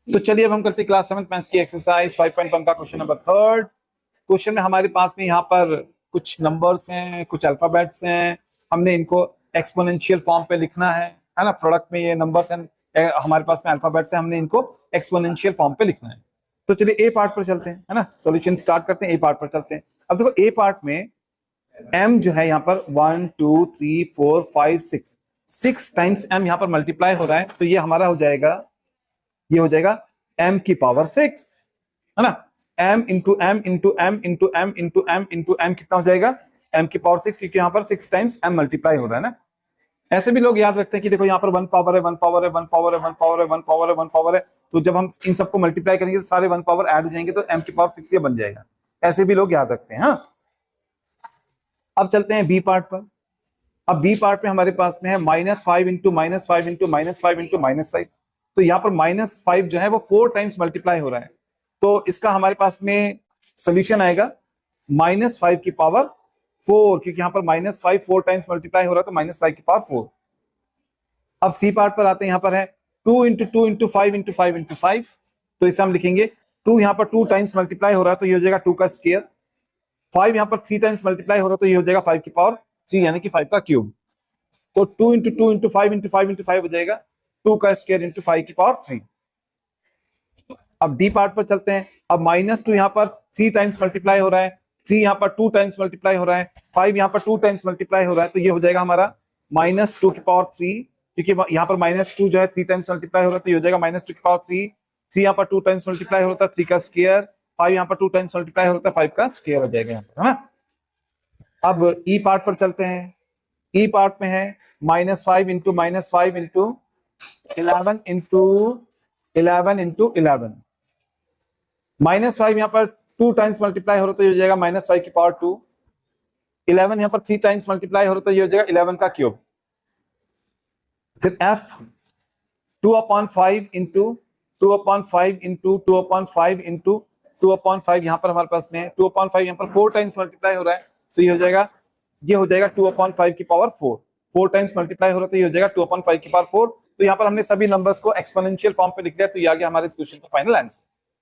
तो चलिए अब हम करते हैं क्लास 7 मैथ्स की एक्सरसाइज 5.1 का क्वेश्चन नंबर 3। क्वेश्चन में हमारे पास में यहाँ पर कुछ नंबर्स हैं, कुछ अल्फाबेट्स हैं। हमने इनको एक्सपोनेंशियल फॉर्म पे लिखना है ना। प्रोडक्ट में ये नंबर्स हैं, हमारे पास में अल्फाबेट्स हैं, हमने इनको एक्सपोनेंशियल फॉर्म पे लिखना है। तो चलिए ए पार्ट पर चलते हैं, है ना। सॉल्यूशन स्टार्ट करते हैं, ए पार्ट पर चलते हैं। अब देखो ए पार्ट में m जो है यहाँ पर 1 2 3 4 5 6 टाइम्स m यहाँ पर मल्टीप्लाई हो रहा है। तो ये हमारा हो जाएगा, ये हो जाएगा m की पावर 6, है ना। m into m into m into m into m into m कितना हो जाएगा, m की पावर 6, क्योंकि यहाँ पर 6 टाइम्स m मल्टीप्लाई हो रहा है ना। ऐसे भी लोग याद रखते हैं कि देखो यहाँ पर 1 पावर है, 1 पावर है, 1 पावर है, 1 पावर है, 1 पावर है, 1 पावर है। तो जब हम इन सबको मल्टीप्लाई करेंगे तो सारे 1 पावर ऐड हो जाएंगे, तो m की पावर 6 ये बन जाएगा। ऐसे भी लोग याद रखते हैं। हाँ, अब चलते हैं बी पार्ट पर। अब बी पार्ट में हमारे पास में है -5 इंटू -5 इंटू -5 इंटू -5। तो यहाँ पर -5 जो है वो 4 टाइम्स मल्टीप्लाई हो रहा है। तो इसका हमारे पास में सोल्यूशन आएगा -5 की पावर 4, क्योंकि यहाँ पर -5 4 टाइम्स मल्टीप्लाई हो रहा है, तो -5 की पावर 4। अब सी पार्ट पर आते हैं। यहाँ पर है 2 इंटू 2 इंटू 5 इंटू 5 इंटू 5। तो इसे हम लिखेंगे 2 यहाँ पर 2 टाइम्स मल्टीप्लाई हो रहा है, तो ये हो जाएगा 2 का स्क्वायर। 5 यहाँ पर 3 टाइम्स मल्टीप्लाई हो रहा है, तो ये हो जाएगा 5 की पावर 3, यानी कि 5 का क्यूब। तो 2 इंटू 2 इंटू 5 इंटू 5 इंटू 5 हो जाएगा 2 का स्क्वायर इंटू 5 की पावर 3। अब डी पार्ट पर चलते हैं। अब -2 यहाँ पर 3 टाइम्स मल्टीप्लाई हो रहा है, 3 यहाँ पर 2 टाइम्स मल्टीप्लाई हो रहा है, 5 यहाँ पर 2 टाइम्स मल्टीप्लाई हो रहा है, तो ये हो जाएगा हमारा -2 की पावर 3, क्योंकि यहाँ पर -2 जो है 3 टाइम्स मल्टीप्लाई हो रहा है, तो ये हो जाएगा -2 की पावर 3। 3 यहाँ पर 2 टाइम्स मल्टीप्लाई हो रहा था, 3 का स्क्वायर। 5 यहाँ पर 2 टाइम्स मल्टीप्लाई हो रहा था, 5 का स्क्वायर हो जाएगा यहाँ पर, है ना। अब ई पार्ट पर चलते हैं। ई पार्ट में है -5 इंटू -5 इंटू 11 इंटू 11 इंटू 11। -5 यहाँ पर 2 टाइम्स मल्टीप्लाई हो रहा तो ये हो जाएगा -5 की पावर 2। 11 यहाँ पर 3 टाइम्स मल्टीप्लाई हो रहा तो ये हो जाएगा 11 का क्यूब। फिर f 2/5 इंटू 2/5 इंटू 2/5 इंटू 2/5। यहाँ पर हमारे पास में 2/5 यहाँ पर 4 टाइम्स मल्टीप्लाई हो रहा है, तो ये हो जाएगा, ये हो जाएगा 2/5 की पावर 4। 4 टाइम्स मल्टीप्लाई हो रहा है, तो ये हो जाएगा 2/5 की पावर 4। तो यहाँ पर हमने सभी नंबर्स को एक्सपोनेंशियल फॉर्म पे लिख दिया, तो ये आ गया हमारे इस क्वेश्चन का फाइनल आंसर।